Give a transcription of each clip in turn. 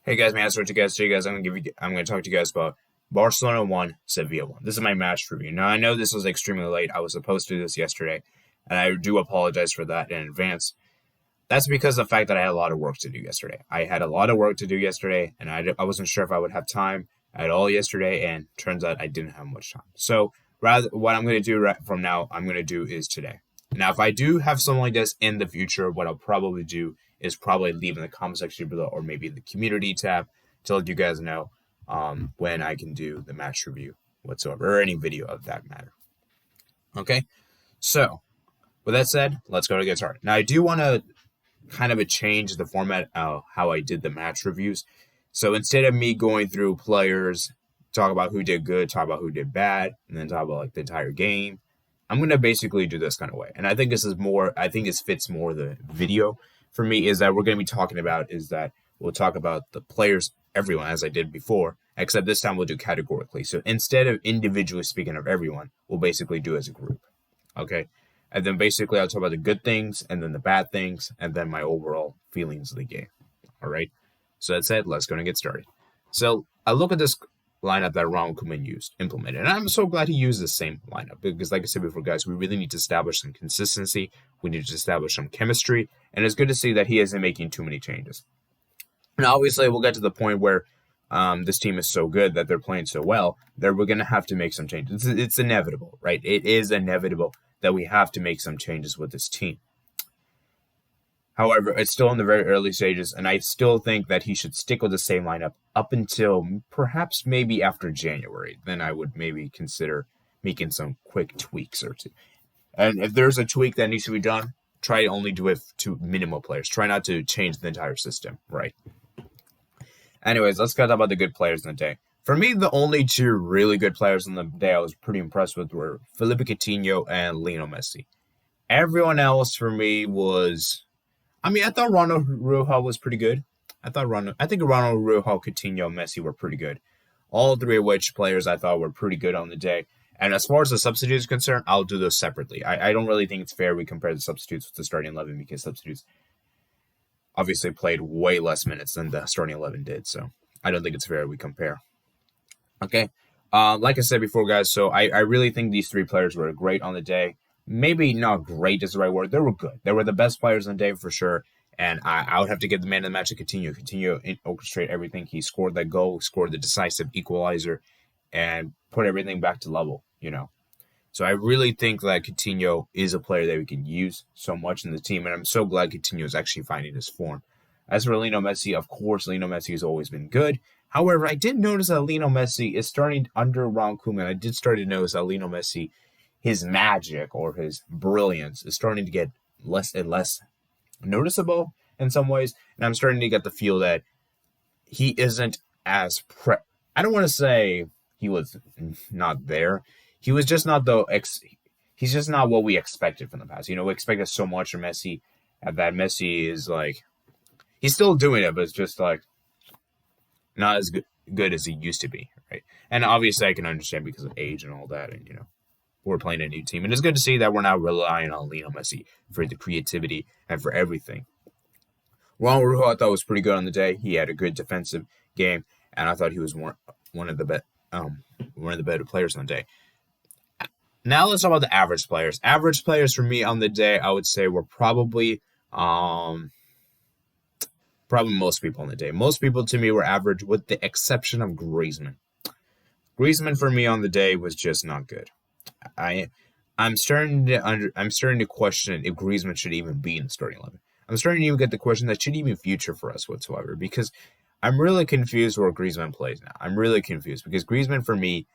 Hey guys, man, I'm gonna talk to you guys about Barcelona 1, Sevilla 1. This is my match review. Now I know this was extremely late. I was supposed to do this yesterday, and I do apologize for that in advance. That's because of the fact that I had a lot of work to do yesterday. I had a lot of work to do yesterday, and I wasn't sure if I would have time at all yesterday, and turns out I didn't have much time. So rather, what I'm gonna do from now, I'm gonna do is today. Now, if I do have something like this in the future, what I'll probably do is probably leave in the comment section below or maybe in the community tab to let you guys know when I can do the match review whatsoever or any video of that matter. Okay, so with that said, let's go to get started. Now, I do want to kind of change the format of how I did the match reviews. So instead of me going through players, talk about who did good, talk about who did bad, and then talk about like the entire game, I'm going to basically do this kind of way. And I think this fits more the video for me is that we're going to be talking about is that we'll talk about the players, everyone, as I did before, except this time we'll do categorically. So instead of individually speaking of everyone, we'll basically do as a group. Okay. And then basically I'll talk about the good things and then the bad things and then my overall feelings of the game. All right. So that said, let's go and get started. So I look at this lineup that Ronald Koeman implemented. And I'm so glad he used the same lineup because, like I said before, guys, we really need to establish some consistency. We need to establish some chemistry. And it's good to see that he isn't making too many changes. And obviously, we'll get to the point where this team is so good that they're playing so well that we're going to have to make some changes. It's inevitable, right? It is inevitable that we have to make some changes with this team. However, it's still in the very early stages, and I still think that he should stick with the same lineup up until perhaps maybe after January. Then I would maybe consider making some quick tweaks or two. And if there's a tweak that needs to be done, try to only do it to minimal players. Try not to change the entire system, right? Anyways, let's talk about the good players in the day. For me, the only two really good players in the day I was pretty impressed with were Felipe Coutinho and Lionel Messi. Everyone else for me was... I thought Ronald Rojo was pretty good. I think Ronald Rojo, Coutinho, Messi were pretty good. All three of which players I thought were pretty good on the day. And as far as the substitutes are concerned, I'll do those separately. I don't really think it's fair we compare the substitutes with the starting 11 because substitutes obviously played way less minutes than the starting 11 did. So I don't think it's fair we compare. Okay. Like I said before, guys, so I really think these three players were great on the day. Maybe not great is the right word. They were good. They were the best players on the day for sure. And I would have to give the man of the match to Coutinho. Coutinho orchestrated everything. He scored that goal, scored the decisive equalizer, and put everything back to level, So I really think that Coutinho is a player that we can use so much in the team. And I'm so glad Coutinho is actually finding his form. As for Lionel Messi, of course, Lionel Messi has always been good. However, I did notice that Lionel Messi is starting under Ronald Koeman. I did start to notice that Lionel Messi, his magic or his brilliance is starting to get less and less noticeable in some ways. And I'm starting to get the feel that he isn't as I don't want to say he was not there. He was just not he's just not what we expected from the past. We expected so much from Messi, and that Messi is like, he's still doing it, but it's just like not as good as he used to be, right? And obviously I can understand because of age and all that, and we're playing a new team. And it's good to see that we're not relying on Lionel Messi for the creativity and for everything. Ronald Rojo, I thought was pretty good on the day. He had a good defensive game, and I thought he was one of the better players on the day. Now let's talk about the average players. Average players for me on the day, I would say, were probably most people on the day. Most people to me were average, with the exception of Griezmann. Griezmann for me on the day was just not good. I'm starting to question if Griezmann should even be in the starting 11. I'm starting to even get the question that should he even feature for us whatsoever, because I'm really confused where Griezmann plays now. I'm really confused because Griezmann for me,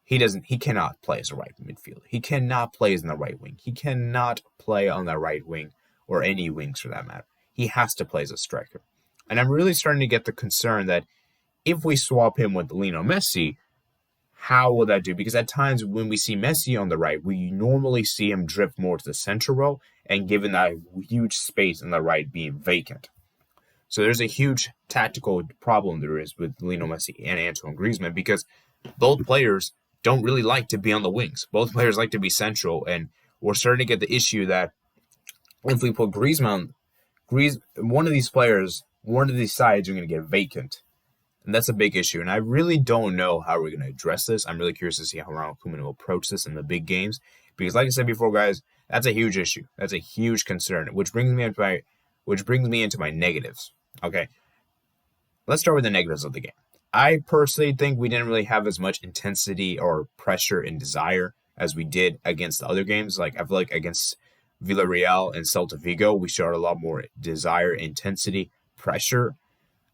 he cannot play as a right midfielder. He cannot play as in the right wing. He cannot play on the right wing or any wings for that matter. He has to play as a striker. And I'm really starting to get the concern that if we swap him with Lionel Messi, how will that do? Because at times when we see Messi on the right, we normally see him drift more to the central role, and given that huge space on the right being vacant. So there's a huge tactical problem there is with Lionel Messi and Antoine Griezmann, because both players don't really like to be on the wings. Both players like to be central, and we're starting to get the issue that if we put Griezmann, one of these sides are going to get vacant And that's a big issue. And I really don't know how we're going to address this. I'm really curious to see how Ronald Koeman will approach this in the big games. Because like I said before, guys, that's a huge issue. That's a huge concern. Which brings me into my negatives. Okay. Let's start with the negatives of the game. I personally think we didn't really have as much intensity or pressure and desire as we did against the other games. Like I feel like against Villarreal and Celta Vigo, we showed a lot more desire, intensity, pressure.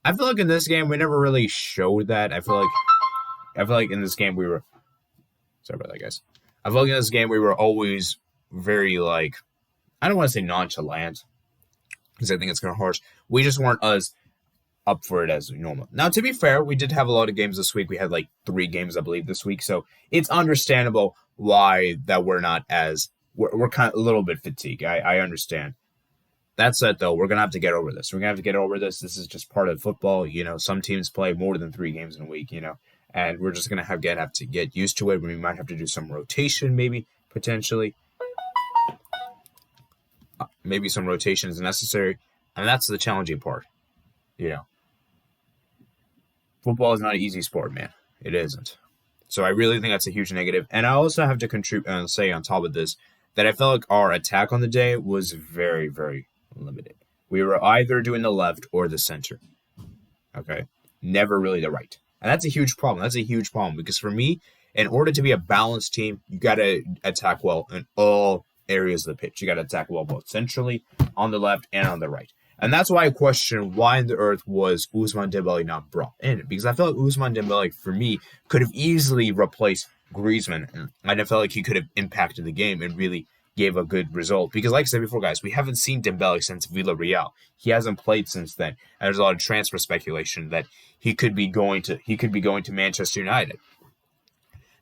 I feel like in this game we never really showed that. I feel like in this game we were sorry about that, guys. I feel like in this game we were always very like I don't want to say nonchalant because I think it's kind of harsh. We just weren't as up for it as normal. Now, to be fair, we did have a lot of games this week. We had like 3 games, I believe, this week. So it's understandable why that we're not as we're kind of a little bit fatigued. I understand. That said, though, we're gonna have to get over this. We're gonna have to get over this. This is just part of football. You know, some teams play more than 3 games in a week. You know, and we're just gonna have to get used to it. We might have to do some rotation, maybe potentially. Maybe some rotation is necessary, and that's the challenging part. You know, football is not an easy sport, man. It isn't. So I really think that's a huge negative. And I also have to contribute say on top of this that I felt like our attack on the day was very, very limited. We were either doing the left or the center. Okay. Never really the right. And that's a huge problem. That's a huge problem because for me, in order to be a balanced team, you got to attack well in all areas of the pitch. You got to attack well both centrally, on the left, and on the right. And that's why I question why in the earth was Ousmane Dembele not brought in. Because I feel like Ousmane Dembele, for me, could have easily replaced Griezmann. And I felt like he could have impacted the game and really gave a good result. Because like I said before, guys, we haven't seen Dembele since Villarreal. He hasn't played since then. And there's a lot of transfer speculation that he could be going to Manchester United.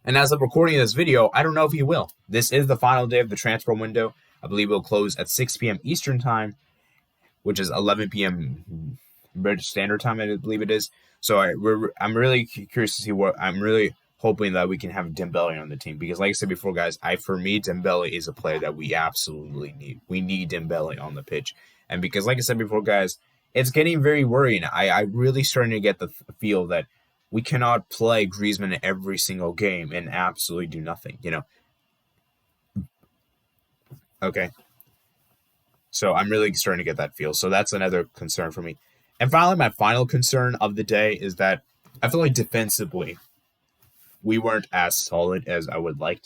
And as I'm recording this video, I don't know if he will. This is the final day of the transfer window. I believe it will close at 6 p.m. Eastern Time, which is 11 p.m. British Standard Time, I believe it is. So I'm really curious to see I'm really hoping that we can have Dembele on the team. Because like I said before, guys, for me, Dembele is a player that we absolutely need. We need Dembele on the pitch. And because like I said before, guys, it's getting very worrying. I really starting to get the feel that we cannot play Griezmann in every single game and absolutely do nothing, you know? Okay. So I'm really starting to get that feel. So that's another concern for me. And finally, my final concern of the day is that I feel like defensively, we weren't as solid as I would like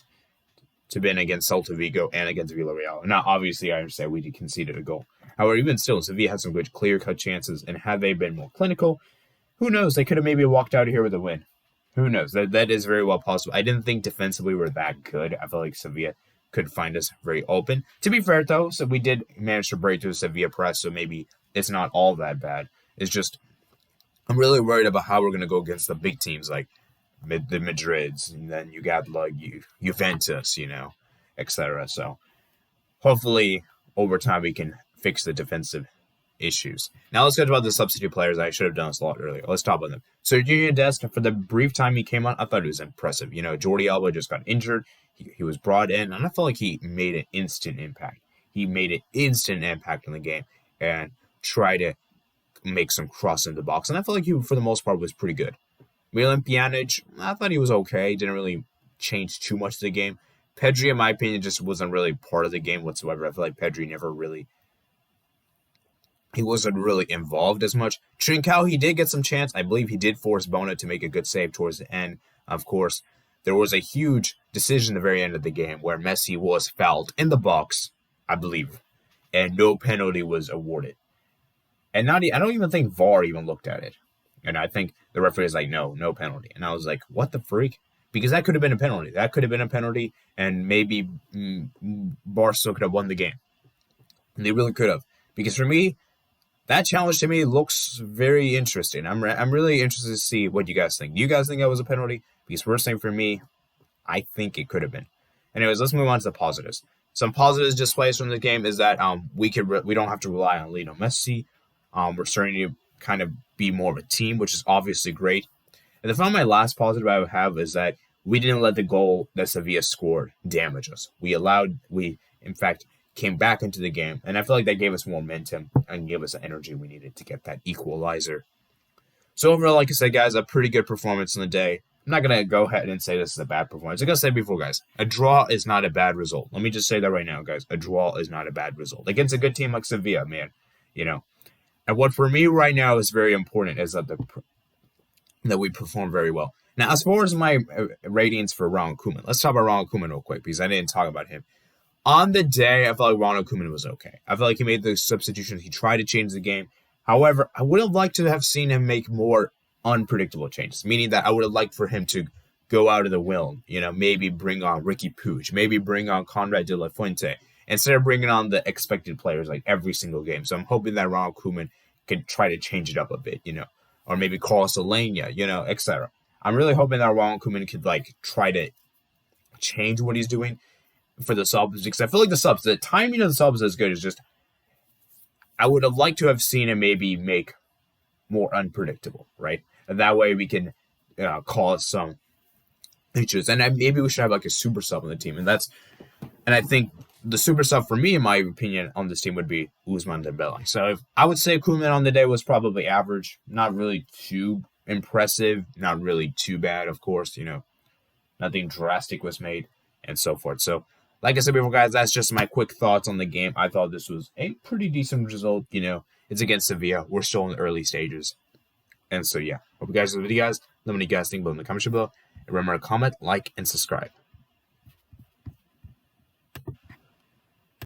to be against Celta Vigo and against Villarreal. Now, obviously, I understand we conceded a goal. However, even still, Sevilla had some good clear-cut chances, and had they been more clinical, who knows? They could have maybe walked out of here with a win. Who knows? That is very well possible. I didn't think defensively we were that good. I felt like Sevilla could find us very open. To be fair, though, so we did manage to break through Sevilla press, so maybe it's not all that bad. It's just I'm really worried about how we're going to go against the big teams like the Madrids, and then you got like Juventus, you know, etc. So hopefully over time we can fix the defensive issues. Now let's get about the substitute players. I should have done this a lot earlier. Let's talk about them. So Junior Dest, for the brief time he came on, I thought it was impressive. You know, Jordi Alba just got injured. He was brought in, and I felt like he made an instant impact. He made an instant impact in the game and tried to make some cross in the box. And I felt like he, for the most part, was pretty good. Milan Pjanic, I thought he was okay. Didn't really change too much to the game. Pedri, in my opinion, just wasn't really part of the game whatsoever. I feel like Pedri he wasn't really involved as much. Trincao, he did get some chance. I believe he did force Bona to make a good save towards the end. Of course, there was a huge decision at the very end of the game where Messi was fouled in the box, I believe, and no penalty was awarded. And I don't even think VAR even looked at it. And I think the referee was like, no penalty. And I was like, what the freak? Because that could have been a penalty. That could have been a penalty, and maybe Barca could have won the game. And they really could have. Because for me, that challenge to me looks very interesting. I'm really interested to see what you guys think. Do you guys think that was a penalty? Because first thing for me, I think it could have been. Anyways, let's move on to the positives. Some positives displays from the game is that we don't have to rely on Lionel Messi. We're starting to kind of be more of a team, which is obviously great. And my last positive I would have is that we didn't let the goal that Sevilla scored damage us. We in fact came back into the game, and I feel like that gave us momentum and gave us the energy we needed to get that equalizer. So overall, like I said, guys, a pretty good performance in the day. I'm not gonna go ahead and say this is a bad performance. Like I said before, guys, a draw is not a bad result. Let me just say that right now, guys. A draw is not a bad result against a good team like Sevilla, man. You know, and what for me right now is very important is that we perform very well. Now, as far as my ratings for Ronald Koeman, let's talk about Ronald Koeman real quick because I didn't talk about him. On the day, I felt like Ronald Koeman was okay. I felt like he made the substitutions. He tried to change the game. However, I would have liked to have seen him make more unpredictable changes, meaning that I would have liked for him to go out of the will, maybe bring on Ricky Puig, maybe bring on Conrad de la Fuente, instead of bringing on the expected players like every single game. So I'm hoping that Ronald Koeman can try to change it up a bit, or maybe Carlos Alenia, etc. I'm really hoping that Ronald Koeman could try to change what he's doing for the subs, because I feel like the timing of the subs is good. It's just I would have liked to have seen him maybe make more unpredictable, right? And that way we can cause some issues. And maybe we should have a super sub on the team, and I think the super sub for me, in my opinion, on this team would be Ousmane Dembele. So I would say Koeman on the day was probably average, not really too impressive, not really too bad. Of course, nothing drastic was made, and so forth. So, like I said before, guys, that's just my quick thoughts on the game. I thought this was a pretty decent result. It's against Sevilla. We're still in the early stages. And so, yeah. Hope you guys enjoyed the video, guys. Let me know what you guys think below in the comments below. And remember to comment, like, and subscribe.